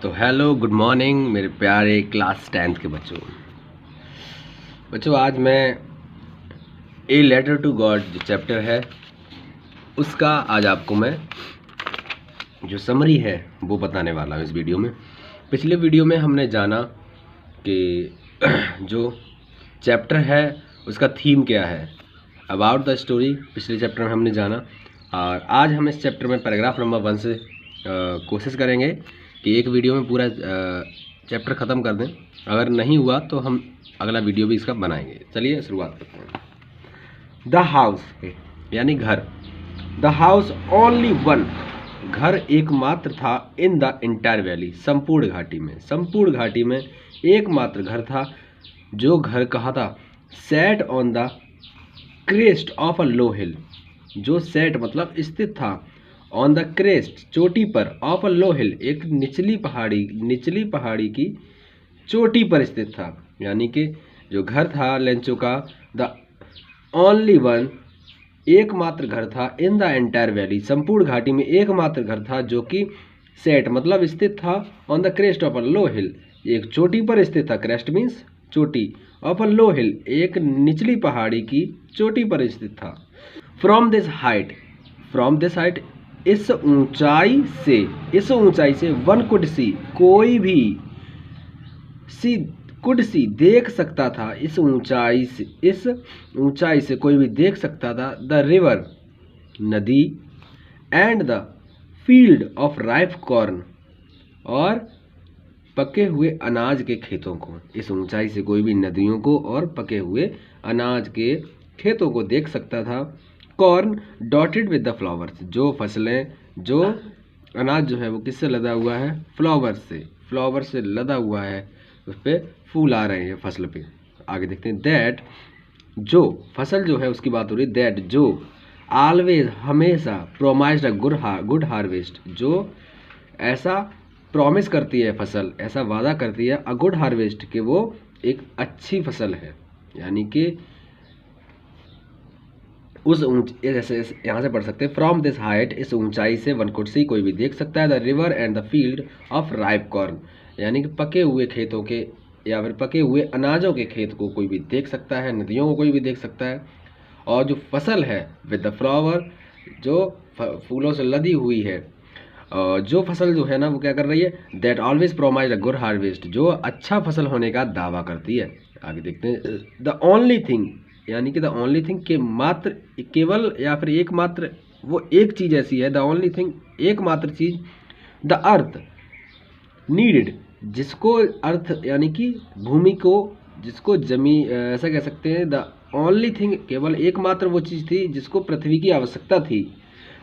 तो hello good morning मेरे प्यारे क्लास 10th के बच्चों आज मैं ए लेटर टू गॉड जो चैप्टर है उसका आज आपको मैं जो समरी है वो बताने वाला हूँ इस वीडियो में। पिछले वीडियो में हमने जाना कि जो चैप्टर है उसका थीम क्या है, अबाउट द स्टोरी पिछले चैप्टर में हमने जाना। और आज हम इस चैप्टर में पैराग्राफ नंबर 1 से कोशिश करेंगे कि एक वीडियो में पूरा चैप्टर ख़त्म कर दें। अगर नहीं हुआ तो हम अगला वीडियो भी इसका बनाएंगे। चलिए शुरुआत करते हैं। द हाउस यानी घर, द हाउस ओनली वन, घर एकमात्र था इन द इंटायर वैली, संपूर्ण घाटी में। संपूर्ण घाटी में एकमात्र घर था। जो घर कहा था set on the crest of a low hill, जो सेट मतलब स्थित था, ऑन द क्रेस्ट चोटी पर, ऑफ अ लो हिल एक निचली पहाड़ी की चोटी पर स्थित था। यानी कि जो घर था लेंचो का, द ओनली वन एकमात्र घर था, इन द एंटायर वैली संपूर्ण घाटी में एकमात्र घर था जो कि सेट मतलब स्थित था, on the crest of a low hill एक चोटी पर स्थित था। क्रेस्ट मीन्स चोटी, ऑफ अ लो हिल एक निचली पहाड़ी की चोटी पर स्थित था। फ्रॉम दिस हाइट इस ऊंचाई से वन कुड सी कोई भी देख सकता था। इस ऊंचाई से कोई भी देख सकता था द रिवर नदी, and the field of ripe corn और पके हुए अनाज के खेतों को। इस ऊंचाई से कोई भी नदियों को और पके हुए अनाज के खेतों को देख सकता था। Corn dotted with the flowers, जो फसलें, जो अनाज जो है वो किससे लदा हुआ है? फ्लावर से लदा हुआ है, उस पर फूल आ रहे हैं फसल पे। आगे देखते हैं। दैट जो फसल जो है उसकी बात हो रही है। दैट जो ऑलवेज हमेशा प्रोमाइज्ड अ गुड हार्वेस्ट, जो ऐसा प्रॉमिस करती है फसल, ऐसा वादा करती है अ गुड हार्वेस्ट कि वो एक अच्छी फसल है। यानी कि उस जैसे यहाँ से पढ़ सकते हैं, फ्रॉम दिस हाइट इस ऊंचाई से वन कुड सी कोई भी देख सकता है the river and the field of ripe corn, यानी कि पके हुए खेतों के या फिर पके हुए अनाजों के खेत को कोई भी देख सकता है, नदियों को कोई भी देख सकता है। और जो फसल है विद द फ्लावर, जो फूलों से लदी हुई है, जो फसल जो है ना वो क्या कर रही है? That always promise a good harvest, जो अच्छा फसल होने का दावा करती है। आगे देखते हैं। द ओनली थिंग, यानी कि द ओनली थिंग के मात्र, केवल या फिर एकमात्र, वो एक चीज़ ऐसी है, द ओनली थिंग एकमात्र चीज़, द अर्थ नीडेड, जिसको अर्थ यानी कि भूमि को, जिसको ऐसा कह सकते हैं, द ओनली थिंग केवल एकमात्र वो चीज़ थी जिसको पृथ्वी की आवश्यकता थी,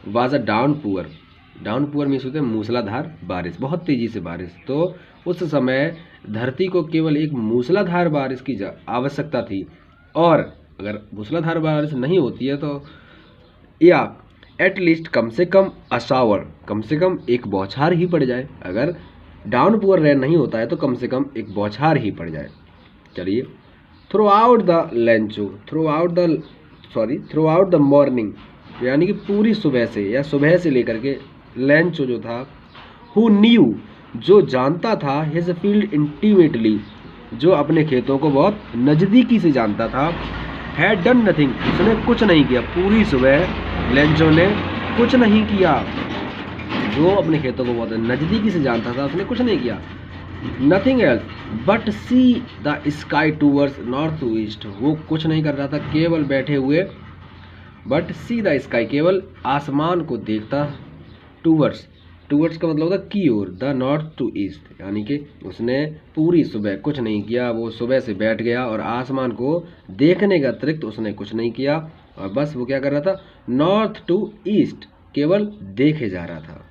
वाज अ डाउनपुअर मीन्स होते हैं मूसलाधार बारिश, बहुत तेज़ी से बारिश। तो उस समय धरती को केवल एक मूसलाधार बारिश की आवश्यकता थी। और अगर मूसलाधार बारिश नहीं होती है तो या एटलीस्ट कम से कम अशावर, कम से कम एक बौछार ही पड़ जाए। अगर डाउनपुअर रेन नहीं होता है तो कम से कम एक बौछार ही पड़ जाए। चलिए। थ्रू आउट द मॉर्निंग, यानी कि पूरी सुबह से या सुबह से लेकर के लेंचो जो था, हु न्यू जो जानता था, हिज फील्ड इंटीमेटली जो अपने खेतों को बहुत नज़दीकी से जानता था, हैड डन नथिंग उसने कुछ नहीं किया। पूरी सुबह लेंचो ने कुछ नहीं किया। जो अपने खेतों को बहुत नज़दीकी से जानता था उसने कुछ नहीं किया। Nothing else but see the sky towards north to east, वो कुछ नहीं कर रहा था, केवल बैठे हुए, बट सी द स्काई केवल आसमान को देखता, टूवर्ड्स का मतलब होता की ओर, द नॉर्थ टू ईस्ट, यानी कि उसने पूरी सुबह कुछ नहीं किया। वो सुबह से बैठ गया और आसमान को देखने के अतिरिक्त उसने कुछ नहीं किया, और बस वो क्या कर रहा था? नॉर्थ टू ईस्ट केवल देखे जा रहा था।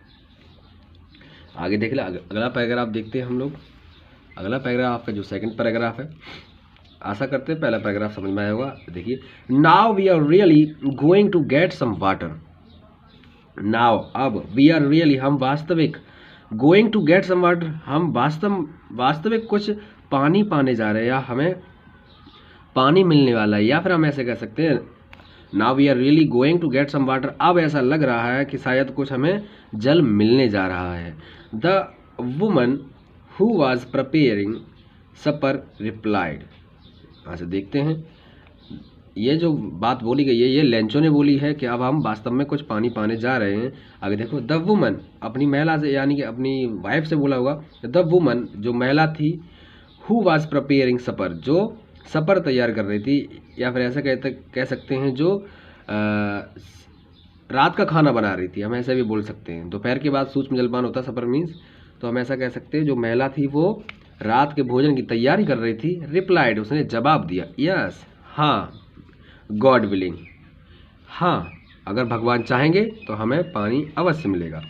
आगे देख लो, अगला पैराग्राफ देखते हैं हम लोग। अगला पैराग्राफ का जो सेकंड पैराग्राफ है, आशा करते हैं पहला पैराग्राफ समझ में आया होगा। देखिए। Now we are really going to get some water, now अब, वी आर रियली हम वास्तविक, going to get some water हम वास्तविक कुछ पानी पाने जा रहे हैं, या हमें पानी मिलने वाला है, या फिर हम ऐसे कह सकते हैं now we are really going to get some water, अब ऐसा लग रहा है कि शायद कुछ हमें जल मिलने जा रहा है। The woman who was preparing supper replied. यहाँ से देखते हैं ये जो बात बोली गई है ये लेंचो ने बोली है कि अब हम वास्तव में कुछ पानी पाने जा रहे हैं। आगे देखो, द वुमन अपनी महिला से यानी कि अपनी वाइफ से बोला होगा। द वुमन जो महिला थी, हु वाज प्रिपेयरिंग सपर जो सपर तैयार कर रही थी, या फिर ऐसा कह सकते हैं जो रात का खाना बना रही थी, हम ऐसा भी बोल सकते हैं। दोपहर के बाद सूक्ष्म जलपान होता है सपर मीन्स, तो हम ऐसा कह सकते हैं जो महिला थी वो रात के भोजन की तैयारी कर रही थी। रिप्लाइड उसने जवाब दिया, यस हाँ, गॉड विलिंग, हाँ अगर भगवान चाहेंगे तो हमें पानी अवश्य मिलेगा।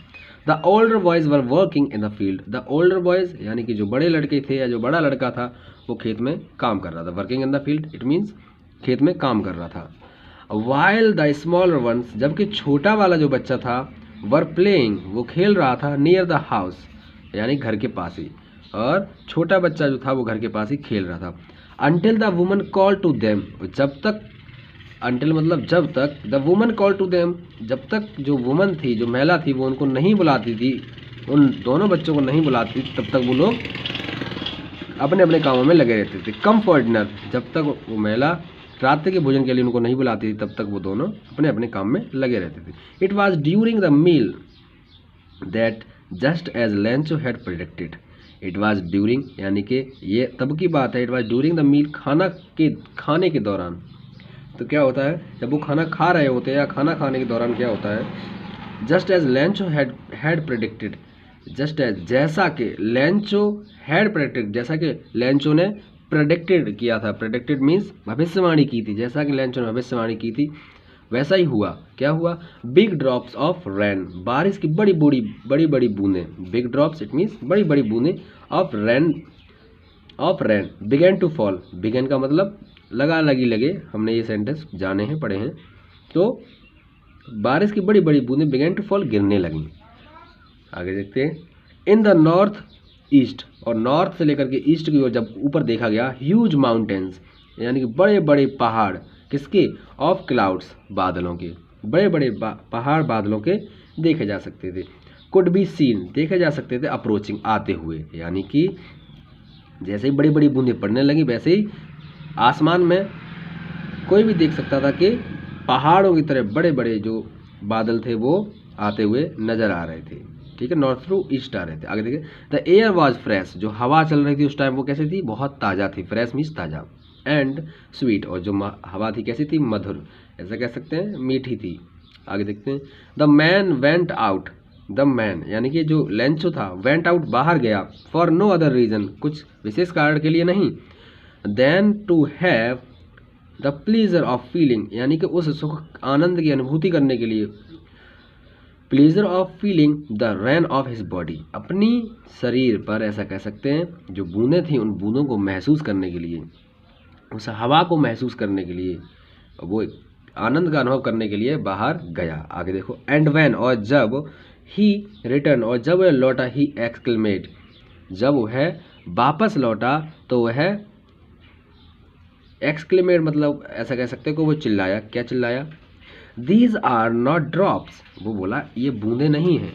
The older boys were working in the field. The older boys यानी कि जो बड़े लड़के थे या जो बड़ा लड़का था वो खेत में काम कर रहा था। Working in the field it means खेत में काम कर रहा था। वाइल द स्मॉलर वंस जबकि छोटा वाला जो बच्चा था, वर प्लेइंग वो खेल रहा था, नियर द हाउस यानी घर के पास ही, और छोटा बच्चा जो था वो घर के पास ही खेल रहा था। Until the woman call to them, जब तक, अंटिल मतलब जब तक, the woman call to them जब तक जो वुमन थी जो महिला थी वो उनको नहीं बुलाती थी, उन दोनों बच्चों को नहीं बुलाती तब तक वो लोग अपने अपने कामों में लगे रहते थे। कम फॉर डिनर जब तक वो महिला रात्रि के भोजन के लिए उनको नहीं बुलाती थी तब तक वो दोनों अपने अपने काम में लगे रहते थे। It was during the meal that just as Lencho had predicted. It was during यानी कि ये तब की बात है, it was during the meal खाने के दौरान। तो क्या होता है जब वो खाना खा रहे होते हैं या खाना खाने के दौरान क्या होता है, just as Lencho had predicted, just as जैसा कि लेंचो हैड प्रेडिक्टेड जैसा कि लेंचो ने प्रेडिक्टेड किया था। प्रेडिक्टेड मीन्स भविष्यवाणी की थी, जैसा कि लेंचो ने भविष्यवाणी की थी वैसा ही हुआ। क्या हुआ, बिग ड्रॉप्स ऑफ रेन बारिश की बड़ी बड़ी बूंदें, बिग ड्रॉप्स इट मीन्स बड़ी बड़ी बूंदें, of rain began to fall. Began का मतलब लगा लगी लगे, हमने ये सेंटेंस जाने हैं पढ़े हैं। तो बारिश की बड़ी बड़ी बूंदें बिगेन टू फॉल गिरने लगी। आगे देखते हैं, इन द नॉर्थ ईस्ट, और नॉर्थ से लेकर के ईस्ट की ओर जब ऊपर देखा गया, ह्यूज माउंटेन्स यानी कि बड़े बड़े पहाड़, किसके, ऑफ क्लाउड्स बादलों के, बड़े बड़े पहाड़ बादलों के देखे जा सकते थे। कुड बी सीन देखे जा सकते थे, अप्रोचिंग आते हुए, यानी कि जैसे ही बड़ी बड़ी बूंदें पड़ने लगी वैसे ही आसमान में कोई भी देख सकता था कि पहाड़ों की तरह बड़े बड़े जो बादल थे वो आते हुए नजर आ रहे थे। ठीक है, नॉर्थ टू ईस्ट आ रहे थे। आगे देखिए, द एयर वॉज फ्रेश जो हवा चल रही थी उस टाइम वो कैसी थी, बहुत ताज़ा थी। फ्रेश मीन्स ताज़ा, एंड स्वीट और जो हवा थी कैसी थी, मधुर, ऐसा कह सकते हैं मीठी थी। आगे देखते हैं, the man went out, the man यानी कि जो लेंचो था, वेंट आउट बाहर गया, फॉर नो अदर रीजन कुछ विशेष कारण के लिए नहीं, then to have the pleasure of feeling यानी कि उस सुख आनंद की अनुभूति करने के लिए, pleaser of feeling the rain of his body अपनी शरीर पर, ऐसा कह सकते हैं जो बूंदें थी उन बूंदों को महसूस करने के लिए, उस हवा को महसूस करने के लिए, वो आनंद का अनुभव करने के लिए बाहर गया। आगे देखो, एंड व्हेन और जब, ही रिटर्न और जब वह लौटा, ही एक्सक्लेमेड जब वह वापस लौटा तो वह एक्सक्लेमेड मतलब ऐसा कह सकते हैं कि वो चिल्लाया। क्या चिल्लाया, दीज आर नॉट ड्रॉप्स वो बोला ये बूंदे नहीं हैं,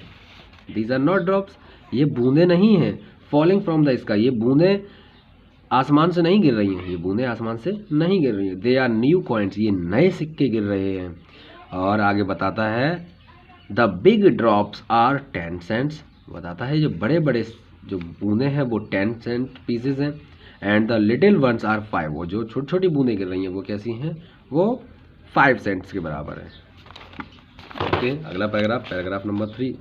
दीज आर नॉट ड्रॉप्स ये बूंदे नहीं हैं, फॉलिंग फ्रॉम द स्काई ये बूंदे आसमान से नहीं गिर रही हैं, ये बूंदे आसमान से नहीं गिर रही हैं, दे आर न्यू कॉइन्स ये नए सिक्के गिर रहे हैं। और आगे बताता है, the big drops are 10 cents बताता है जो बड़े बड़े जो बूंदे हैं वो 10 सेंट पीसेज हैं, and the little ones are 5 वो जो छोटी छोटी बूंदें गिर रही हैं वो कैसी हैं, वो 5 सेंट्स के बराबर है। ओके, अगला पैराग्राफ, पैराग्राफ नंबर 3।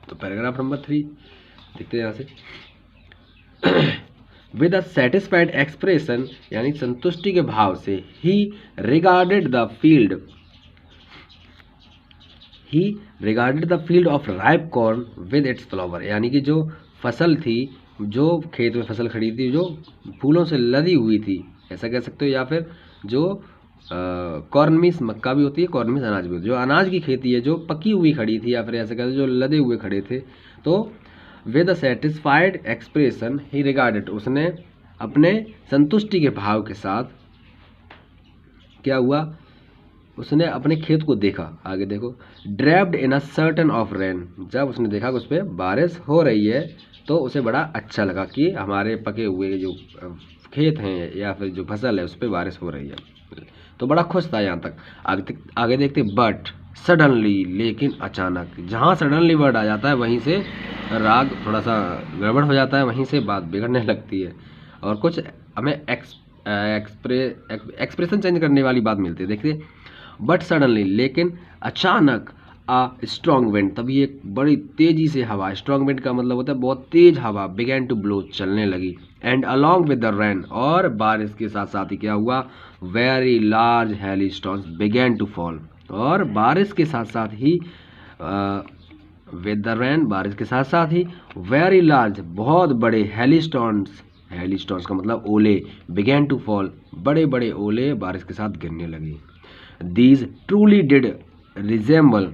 तो पैराग्राफ नंबर 3 देखते हैं यहाँ से, विद अ सेटिस्फाइड एक्सप्रेशन यानी संतुष्टि के भाव से, ही regarded the field of ripe corn with its flower यानी कि जो फसल थी, जो खेत में फसल खड़ी थी जो फूलों से लदी हुई थी, ऐसा कह सकते हो, या फिर जो कॉर्न मीन्स मक्का भी होती है, कॉर्न मीन्स अनाज भी होती है, जो अनाज की खेती है जो पकी हुई खड़ी थी, या फिर ऐसा कहते जो लदे हुए खड़े थे। तो with a satisfied expression he regarded उसने अपने संतुष्टि के भाव के साथ क्या हुआ, उसने अपने खेत को देखा, आगे देखो, draped in a certain of rain, जब उसने देखा कि उस पर बारिश हो रही है तो उसे बड़ा अच्छा लगा कि हमारे पके हुए जो खेत हैं या फिर जो फसल है उस पर बारिश हो रही है, तो बड़ा खुश था यहाँ तक। आगे देखते, बट सडनली, लेकिन अचानक, जहाँ सडनली वर्ड आ जाता है वहीं से राग थोड़ा सा गड़बड़ हो जाता है, वहीं से बात बिगड़ने लगती है और कुछ हमें एक्सप्रेशन चेंज करने वाली बात मिलती है। देखिए, बट सडनली, लेकिन अचानक, आ स्ट्रॉन्ग विंड, तभी एक बड़ी तेजी से हवा, स्ट्रॉन्ग विंड का मतलब होता है बहुत तेज हवा, बिगैन टू ब्लो, चलने लगी, and along with the rain, और बारिश के साथ साथ ही क्या हुआ, very large hailstones began to fall, और बारिश के साथ साथ ही विद द रेन, बारिश के साथ साथ ही वेरी लार्ज, बहुत बड़े, हेली स्टोन्स का मतलब ओले, बिगैन टू फॉल, बड़े बड़े ओले बारिश के साथ गिरने लगे। These truly did resemble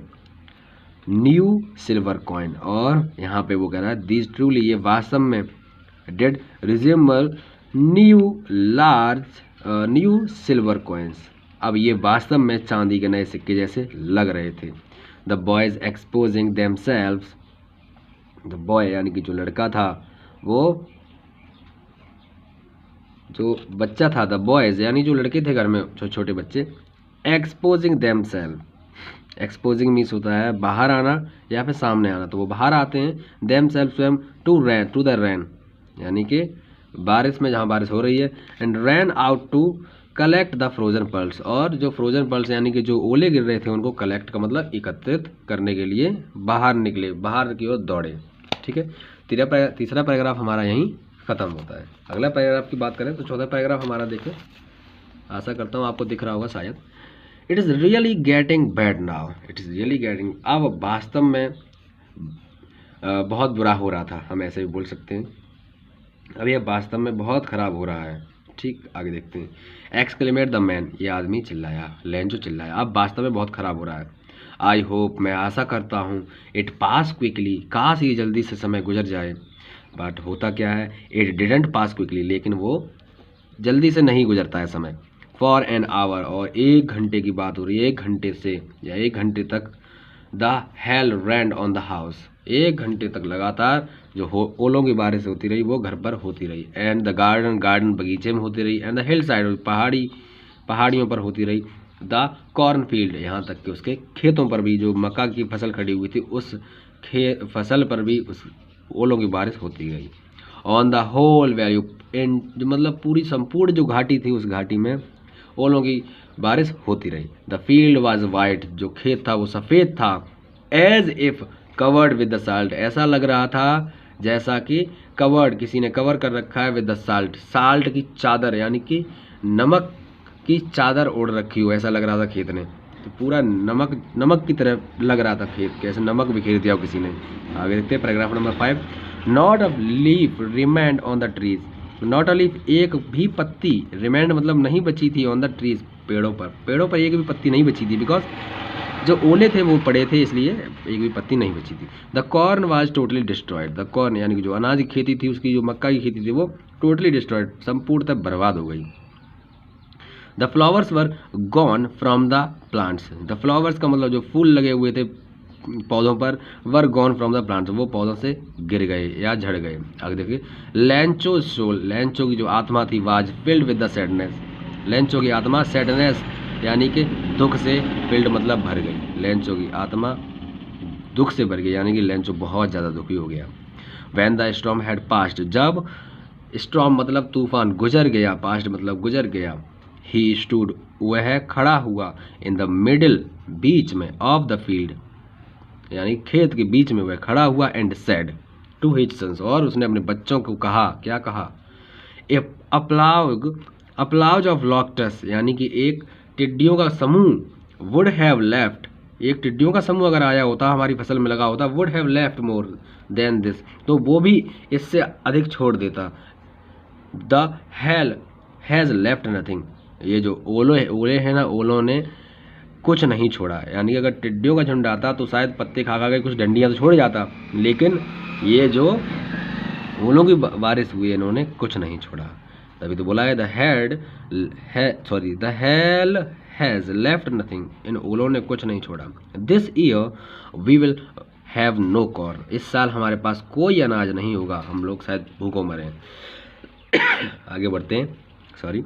new silver coin, और यहाँ पे वो कह रहा है दीज ट्रूली, ये वास्तव में, did resemble new silver coins, अब ये वास्तव में चांदी के नए सिक्के जैसे लग रहे थे। The boys exposing themselves, the boy यानी कि जो लड़का था, वो जो बच्चा था, द बॉयज यानी जो लड़के थे घर में, छोटे बच्चे, एक्सपोजिंग देमसेल्व, एक्सपोजिंग मीन्स होता है बाहर आना या फिर सामने आना, तो वो बाहर आते हैं, देमसेल्व स्वयं, टू द रैन, यानी कि बारिश में, जहाँ बारिश हो रही है, and ran out to collect the frozen pearls, और जो फ्रोजन पर्ल्स यानी कि जो ओले गिर रहे थे उनको कलेक्ट का मतलब एकत्रित करने के लिए बाहर निकले, बाहर की ओर दौड़े। ठीक है, तीसरा पैराग्राफ हमारा यहीं खत्म होता है। अगला पैराग्राफ की बात करें तो चौथा पैराग्राफ हमारा देखें, आशा करता हूँ आपको दिख रहा होगा शायद। It is really getting bad now, it is really getting, अब वास्तव में बहुत बुरा हो रहा था, हम ऐसे भी बोल सकते हैं, अब यह वास्तव में बहुत ख़राब हो रहा है। ठीक, आगे देखते हैं। एक्सक्लेमेट द मैन, ये आदमी चिल्लाया, लेंचो चिल्लाया, अब वास्तव में बहुत ख़राब हो रहा है। आई होप, मैं आशा करता हूँ, इट पास क्विकली, काश ये जल्दी से समय गुजर जाए, बट होता क्या है, इट डिडंट पास क्विकली, लेकिन वो जल्दी से नहीं गुजरता है समय। फॉर एन आवर, और 1 घंटे की बात हो रही है, 1 घंटे से या 1 घंटे तक, the hail rained on the house, 1 घंटे तक लगातार जो ओलों की बारिश होती रही वो घर पर होती रही, एंड द गार्डन बगीचे में होती रही, एंड द हिल साइड, पहाड़ियों पर होती रही, द कॉर्न फील्ड, यहाँ तक कि उसके खेतों पर भी, जो मक्का की फसल खड़ी हुई थी उस फसल पर भी उस ओलों की बारिश होती गई। ऑन द होल वैल्यू, मतलब पूरी संपूर्ण जो घाटी थी उस घाटी में ओलों की बारिश होती रही। द फील्ड वाज वाइट, जो खेत था वो सफ़ेद था, as if covered with the salt, ऐसा लग रहा था जैसा कि कवर्ड, किसी ने कवर कर रखा है, विद द साल्ट, साल्ट की चादर, यानी कि नमक की चादर ओढ़ रखी हो, ऐसा लग रहा था खेत ने, तो पूरा नमक की तरह लग रहा था खेत, कैसे नमक बिखेर दिया हो किसी ने। आगे देखते हैं paragraph number 5। Not a leaf remained on the trees, not a leaf, एक भी पत्ती, रिमेंड मतलब नहीं बची थी, ऑन द ट्रीज, पेड़ों पर एक भी पत्ती नहीं बची थी, बिकॉज जो ओले थे वो पड़े थे, इसलिए एक भी पत्ती नहीं बची थी। The corn was totally destroyed, the corn यानी कि जो अनाज की खेती थी, उसकी जो मक्का की खेती थी वो टोटली डिस्ट्रॉयड, संपूर्णतः बर्बाद हो गई। The flowers were gone from the plants, the flowers का मतलब जो फूल लगे हुए थे पौधों पर, were gone from the plants, वो पौधों से गिर गए या झड़ गए। आगे देखिए, लेंचो सोल, लेंचो की जो आत्मा थी, was filled with the sadness, Lencho की आत्मा, सैडनेस यानी कि दुख से, फिल्ड मतलब भर गई, लेंचो की आत्मा दुख से भर गई, यानी कि लेंचो बहुत ज़्यादा दुखी हो गया। When the storm had passed, जब स्टॉर्म मतलब तूफान गुजर गया, पास्ट मतलब गुजर गया, ही स्टूड, वह खड़ा हुआ, इन द मिडिल, बीच में, ऑफ द फील्ड यानी खेत के बीच में वह खड़ा हुआ, and said to his sons, और उसने अपने बच्चों को कहा, क्या कहा, अप्लाउज ऑफ लॉक्टस, यानी कि एक टिड्डियों का समूह, वुड हैव लेफ्ट, एक टिड्डियों का समूह अगर आया होता, हमारी फसल में लगा होता, would have left more than this, तो वो भी इससे अधिक छोड़ देता। The hail has left nothing, ये जो ओले हैं ना, ओलों ने कुछ नहीं छोड़ा, यानी कि अगर टिड्डियों का झुंड आता तो शायद पत्ते खा के कुछ डंडियाँ तो छोड़ जाता, लेकिन ये जो ओलों की बारिश हुई, इन्होंने कुछ नहीं छोड़ा। तभी तो बोला है the hail has left nothing, इन ओलों ने कुछ नहीं छोड़ा। This year we will have no corn, इस साल हमारे पास कोई अनाज नहीं होगा, हम लोग शायद भूखों मरे। आगे बढ़ते हैं, sorry.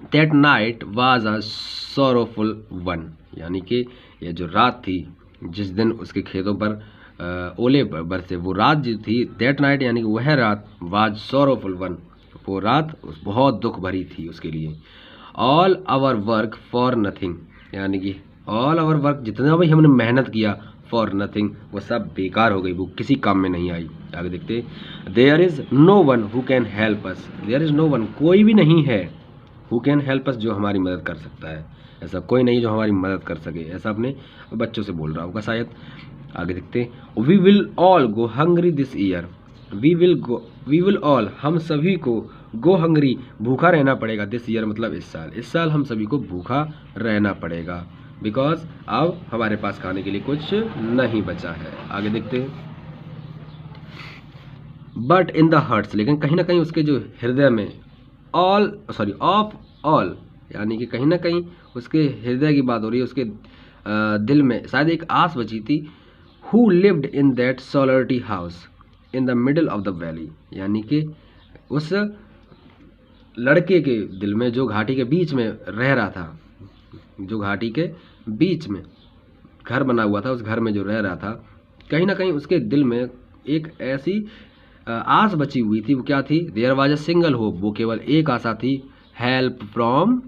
That night was a sorrowful one, यानी कि ये जो रात थी जिस दिन उसके खेतों पर ओले बरसे, वो रात जो थी, दैट नाइट यानी कि वह रात, वाज सॉरोफुल वन, वो रात बहुत दुख भरी थी उसके लिए। All our work for nothing, यानी कि ऑल आवर वर्क, जितना भी हमने मेहनत किया, फॉर नथिंग, वो सब बेकार हो गई, वो किसी काम में नहीं आई। आगे देखते, there is no one who can help us, there is no one, कोई भी नहीं है, हु कैन हेल्प अस, जो हमारी मदद कर सकता है, ऐसा कोई नहीं जो हमारी मदद कर सके, ऐसा अपने बच्चों से बोल रहा होगा शायद। आगे देखते, we will all go hungry this year, we will all, हम सभी को, गो हंग्री, भूखा रहना पड़ेगा, दिस ईयर मतलब इस साल हम सभी को भूखा रहना पड़ेगा, बिकॉज अब हमारे पास खाने के लिए कुछ नहीं बचा है। आगे देखते हैं, बट इन द हर्ट्स, लेकिन कहीं ना कहीं उसके जो हृदय में, ऑफ ऑल, यानी कि कहीं ना कहीं उसके हृदय की बात हो रही है, उसके दिल में शायद एक आस बची थी। Who lived in that solitary house in the middle of the valley, यानी कि उस लड़के के दिल में जो घाटी के बीच में रह रहा था, जो घाटी के बीच में घर बना हुआ था, उस घर में जो रह रहा था, कहीं ना कहीं उसके दिल में एक ऐसी आस बची हुई थी। वो क्या थी? There was a single hope, वो केवल एक आशा थी। हेल्प फ्रॉम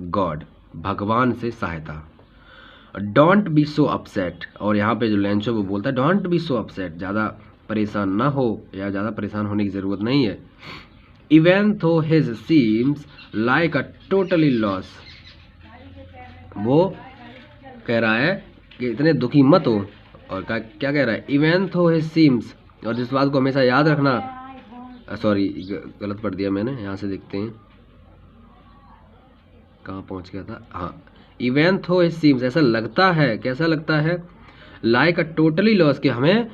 गॉड, भगवान से सहायता। डोंट बी सो अपसेट, और यहाँ पे जो लेंचो वो बोलता है डोंट बी सो अपसेट, ज़्यादा परेशान ना हो, या ज़्यादा परेशान होने की ज़रूरत नहीं है। इवन थो his seems like a totally loss, वो कह रहा है कि इतने दुखी मत हो, और क्या कह रहा है? इवन थो हिज सीम्स, और जिस बात को हमेशा याद रखना, सॉरी गलत पढ़ दिया मैंने, यहाँ से देखते हैं कहाँ पहुँच गया था। हाँ, इवन थो हिज सीम्स, ऐसा लगता है, कैसा लगता है? लाइक अ टोटली लॉस, कि हमें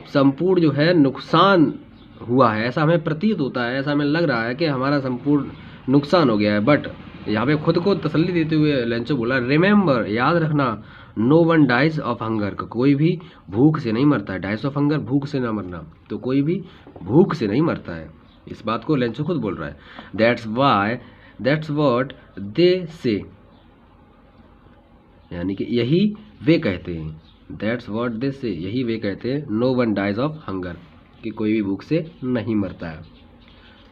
संपूर्ण जो है नुकसान हुआ है, ऐसा हमें प्रतीत होता है, ऐसा हमें लग रहा है कि हमारा संपूर्ण नुकसान हो गया है। बट यहाँ पे खुद को तसल्ली देते हुए लेंचो बोला, रिमेंबर, याद रखना, no one dies of hunger, कोई भी भूख से नहीं मरता है। डाइज ऑफ हंगर, भूख से ना मरना, तो कोई भी भूख से नहीं मरता है। इस बात को लेंचो खुद बोल रहा है। दैट्स व्हाट दे से, यानी कि यही वे कहते हैं। दैट्स व्हाट दे से, यही वे कहते हैं। No one dies of hunger, कि कोई भी भूख से नहीं मरता है।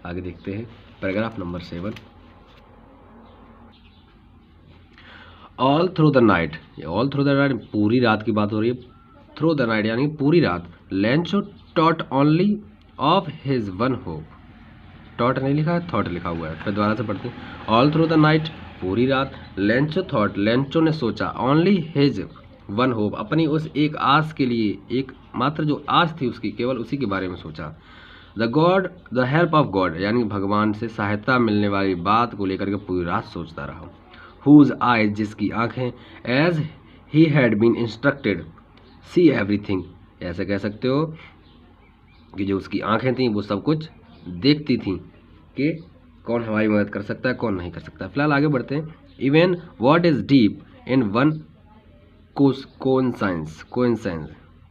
आगे देखते हैं paragraph number 7। All through the night, all through the night, पूरी रात की बात हो रही है। थ्रू द नाइट यानी पूरी रात। Lencho taught only of his one hope, taught नहीं लिखा है, थॉट लिखा हुआ है, फिर दोबारा से पढ़ते हैं। ऑल थ्रू द नाइट, पूरी रात। लेंचो थॉट, लेंचो ने सोचा। ओनली हिज वन होप, अपनी उस एक आस के लिए, एक मात्र जो आस थी उसकी, केवल उसी के बारे में सोचा। द हेल्प ऑफ गॉड, यानी भगवान से सहायता मिलने वाली बात को लेकर के पूरी रात सोचता रहा। हुज आइज, जिसकी आंखें, as he had been instructed, see everything, ऐसे कह सकते हो कि जो उसकी आंखें थीं वो सब कुछ देखती थीं कि कौन हमारी मदद कर सकता है, कौन नहीं कर सकता। फिलहाल आगे बढ़ते हैं। Even what is deep in one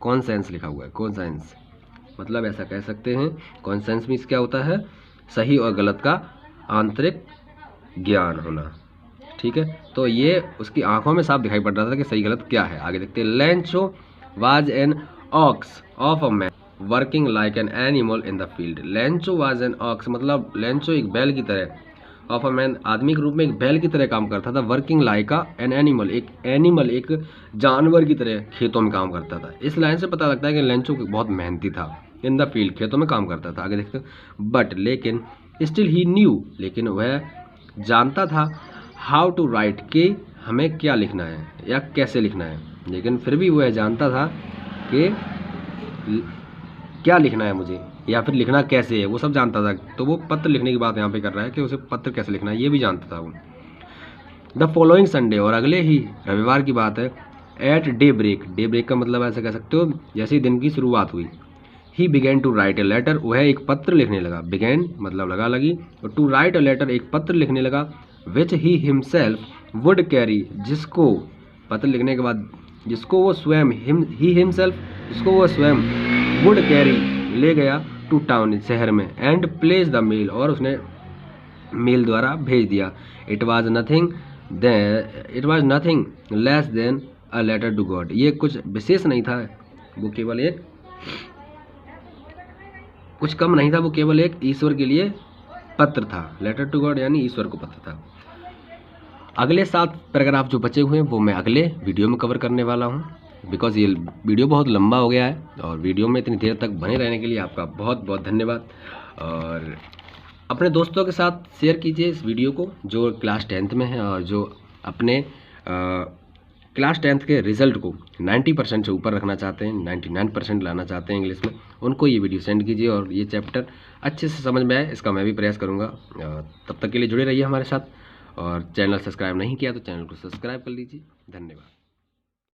conscience लिखा हुआ है, कॉन्सेंस मतलब ऐसा कह सकते हैं। कॉन्सेंस मीन्स क्या होता है? सही और गलत का आंतरिक ज्ञान होना, ठीक है। तो ये उसकी आंखों में साफ दिखाई पड़ रहा था कि सही गलत क्या है। आगे देखते हैं। Lencho was an ox of a man working like an animal in the field. Lencho was an ox मतलब लेंचो एक बैल की तरह, ऑफ अ मैन आदमी के रूप में एक बैल की तरह काम करता था। वर्किंग लाइक एन एनिमल, एक एनिमल, एक जानवर की तरह खेतों में काम करता था। इस लाइन से पता लगता है कि लेंचो बहुत मेहनती था। इन द फील्ड, खेतों में काम करता था। आगे देखते हैं। बट लेकिन, स्टिल ही न्यू, लेकिन वह जानता था, हाउ टू राइट, कि हमें क्या लिखना है या कैसे लिखना है। लेकिन फिर भी वह जानता था कि क्या लिखना है मुझे, या फिर लिखना कैसे है, वो सब जानता था। तो वो पत्र लिखने की बात यहाँ पे कर रहा है कि उसे पत्र कैसे लिखना है, ये भी जानता था वो। द फॉलोइंग संडे, और अगले ही रविवार की बात है। एट डे ब्रेक का मतलब ऐसे कह सकते हो जैसे ही दिन की शुरुआत हुई। He began to write a letter, वह एक पत्र लिखने लगा। बिगेन मतलब लगा लगी, और टू राइट अ लेटर एक पत्र लिखने लगा। विच ही हिमसेल्फ वुड कैरी, जिसको पत्र लिखने के बाद जिसको वो स्वयं ही हिमसेल्फ, जिसको वो स्वयं वुड कैरी ले गया टू टाउन, शहर में, एंड प्लेस द मेल, और उसने मेल द्वारा भेज दिया। It was nothing less than a letter to God, ये कुछ विशेष नहीं था, वो केवल एक कुछ कम नहीं था, वो केवल एक ईश्वर के लिए पत्र था। लेटर टू गॉड यानी ईश्वर को पत्र था। अगले 7 पैराग्राफ जो बचे हुए हैं वो मैं अगले वीडियो में कवर करने वाला हूँ, बिकॉज ये वीडियो बहुत लंबा हो गया है, और वीडियो में इतनी देर तक बने रहने के लिए आपका बहुत बहुत धन्यवाद। और अपने दोस्तों के साथ शेयर कीजिए इस वीडियो को, जो क्लास 10th में है और जो अपने क्लास 10th के रिजल्ट को 90% से ऊपर रखना चाहते हैं, 99% लाना चाहते हैं इंग्लिश में, उनको ये वीडियो सेंड कीजिए और ये चैप्टर अच्छे से समझ में आए, इसका मैं भी प्रयास करूँगा। तब तक के लिए जुड़े रहिए हमारे साथ, और चैनल सब्सक्राइब नहीं किया तो चैनल को सब्सक्राइब कर लीजिए। धन्यवाद।